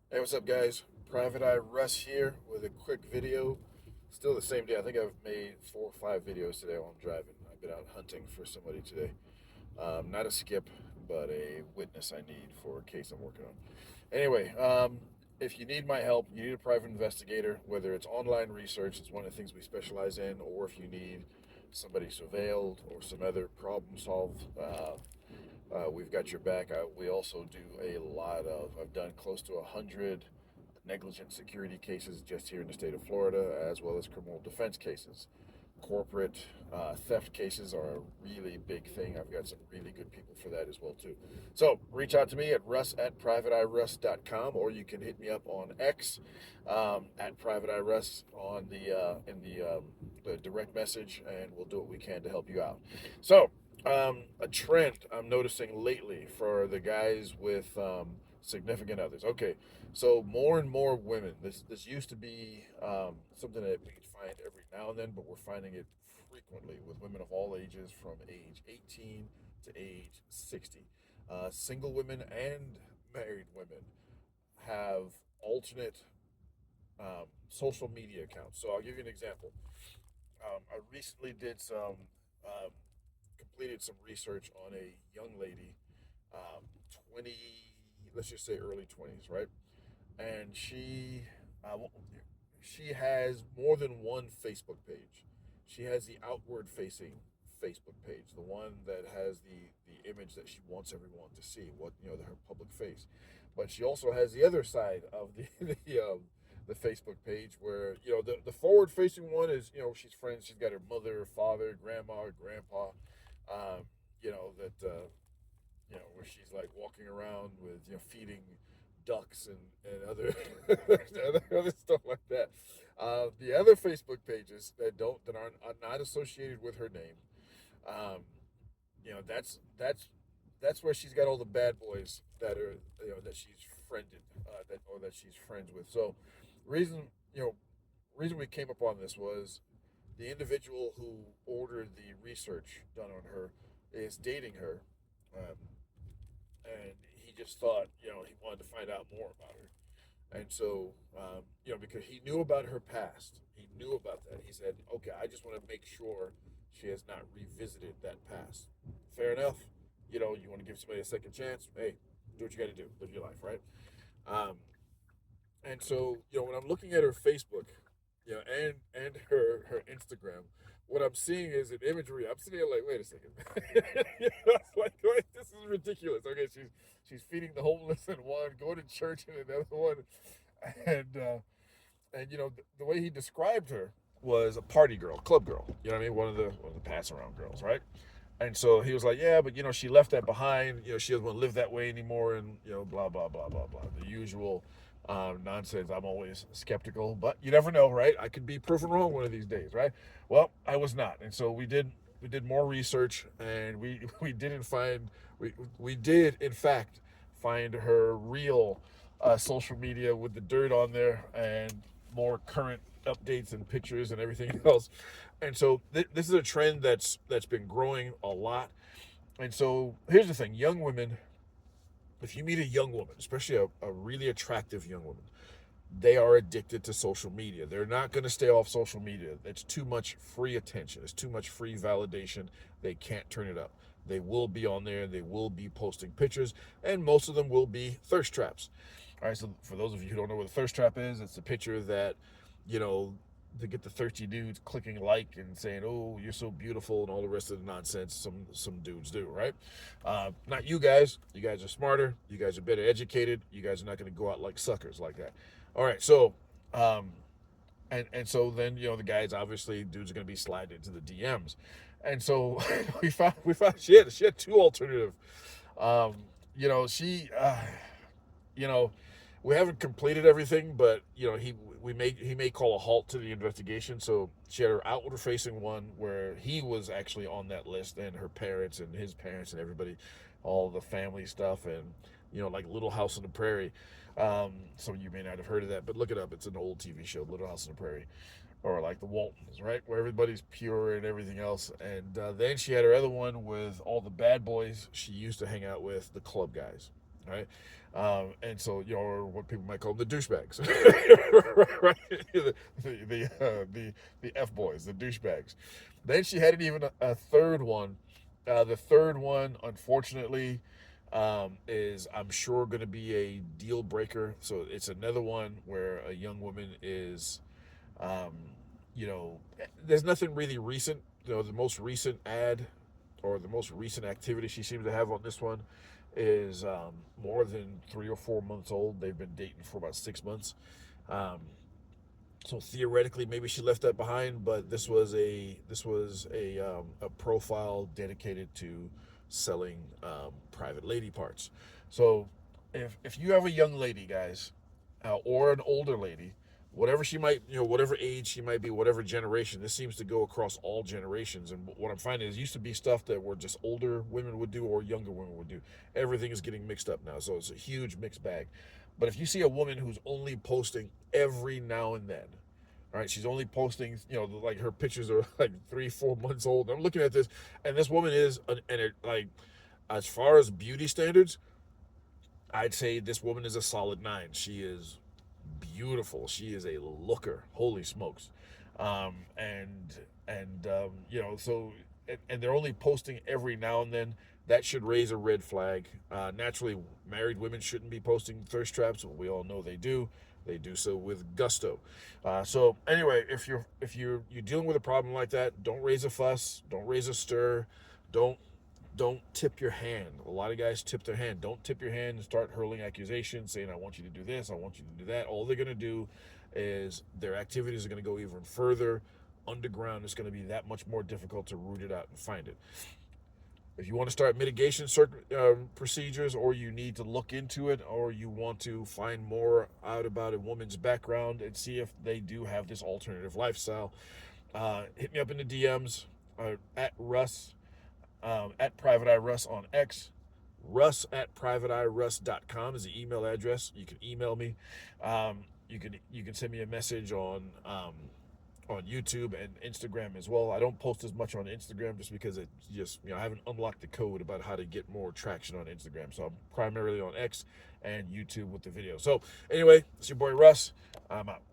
Hey, what's up, guys? Private Eye Russ here with a quick video. Still the same day. I think I've made 4 or 5 videos today while I'm driving. I've been out hunting for somebody today. Not a skip, but a witness I need for a case I'm working on. Anyway, if you need my help, you need a private investigator, whether it's online research, it's one of the things we specialize in, or if you need somebody surveilled or some other problem solved, we've got your back. We also do a lot of, I've done close to 100 negligent security cases just here in the state of Florida, as well as criminal defense cases. Corporate theft cases are a really big thing. I've got some really good people for that as well too. So reach out to me at russ@privateeruss.com, or you can hit me up on X at privateeruss on the direct message, and we'll do what we can to help you out. So a trend I'm noticing lately for the guys with significant others. Okay, so more and more women. This used to be something that we could find every now and then, but we're finding it frequently with women of all ages, from age 18 to age 60. Single women and married women have alternate social media accounts. So I'll give you an example. I recently did um, completed some research on a young lady, 20, let's just say early 20s, right? And uh, she has more than one Facebook page. She has the outward facing Facebook page, the one that has the image that she wants everyone to see, what her public face. But she also has the other side of the Facebook page where the forward facing one is she's friends. She's got her mother, father, grandma, grandpa. Um, that where she's like walking around with feeding ducks and other other stuff like that. The other Facebook pages that are not associated with her name, um, that's where she's got all the bad boys that are that she's friended that she's friends with. So reason you know reason we came upon this was the individual who ordered the research done on her is dating her, um, and he just thought he wanted to find out more about her. And so, because he knew about her past, he knew about that. He said, okay, I just want to make sure she has not revisited that past. Fair enough. You want to give somebody a second chance. Hey, do what you got to do. Live your life, right? Um, and so, when I'm looking at her Facebook, and her Instagram, what I'm seeing is an imagery. I'm sitting here like, wait a second. It's like, this is ridiculous. Okay, she's feeding the homeless in one, going to church in another one, and the way he described her was a party girl, club girl. You know what I mean? One of the pass around girls, right? And so he was like, yeah, but she left that behind. She doesn't want to live that way anymore, and blah blah blah blah blah. The usual nonsense. I'm always skeptical, but you never know, right? I could be proven wrong one of these days, right? Well, I was not, and so we did more research, and we didn't find we did in fact find her real social media with the dirt on there and more current updates and pictures and everything else. And so this is a trend that's been growing a lot. And so here's the thing: young women, if you meet a young woman, especially a really attractive young woman, they are addicted to social media. They're not going to stay off social media. It's too much free attention. It's too much free validation. They can't turn it up. They will be on there. They will be posting pictures, and most of them will be thirst traps. All right. So for those of you who don't know what a thirst trap is, it's a picture that, you know, to get the thirsty dudes clicking like and saying, "Oh, you're so beautiful," and all the rest of the nonsense some dudes do, right? Not you guys. You guys are smarter. You guys are better educated. You guys are not going to go out like suckers like that. All right, so um, and so then the guys, obviously dudes are going to be sliding into the DMs, and so we found she had two alternative. Um, she you know we haven't completed everything, but he may call a halt to the investigation. So she had her outward facing one where he was actually on that list, and her parents and his parents and everybody, all the family stuff, and like Little House on the Prairie. Some of you may not have heard of that, but look it up. It's an old TV show, Little House on the Prairie, or like the Waltons, right, where everybody's pure and everything else. And then she had her other one with all the bad boys she used to hang out with, the club guys. right? And so, or what people might call them, the douchebags, right? The F boys, the douchebags. Then she had even a third one. The third one, unfortunately, is, I'm sure, going to be a deal breaker. So it's another one where a young woman is, um, there's nothing really recent. The most recent ad or the most recent activity she seems to have on this one is more than 3 or 4 months old. They've been dating for about 6 months. Um, so theoretically, maybe she left that behind, but this was a profile dedicated to selling private lady parts. So if you have a young lady, guys, or an older lady, whatever she might, whatever age she might be, whatever generation, this seems to go across all generations. And what I'm finding is, it used to be stuff that were just older women would do or younger women would do. Everything is getting mixed up now, so it's a huge mixed bag. But if you see a woman who's only posting every now and then, all right, she's only posting, like her pictures are like 3, 4 months old. I'm looking at this, and this woman is, like, as far as beauty standards, I'd say this woman is a solid 9. She is beautiful. She is a looker. Holy smokes. So, and they're only posting every now and then. That should raise a red flag. Naturally, married women shouldn't be posting thirst traps. We all know they do. They do so with gusto. So anyway, if you're dealing with a problem like that, don't raise a fuss. Don't raise a stir. Don't don't tip your hand. A lot of guys tip their hand. Don't tip your hand and start hurling accusations, saying, I want you to do this, I want you to do that. All they're going to do is their activities are going to go even further underground. It's going to be that much more difficult to root it out and find it. If you want to start mitigation procedures, or you need to look into it, or you want to find more out about a woman's background and see if they do have this alternative lifestyle, hit me up in the DMs at Russ, at Private Eye Russ on X. Russ at privateeruss.com is the email address. You can email me. You can send me a message on YouTube and Instagram as well. I don't post as much on Instagram just because I haven't unlocked the code about how to get more traction on Instagram. So I'm primarily on X and YouTube with the video. So anyway, it's your boy Russ. I'm out.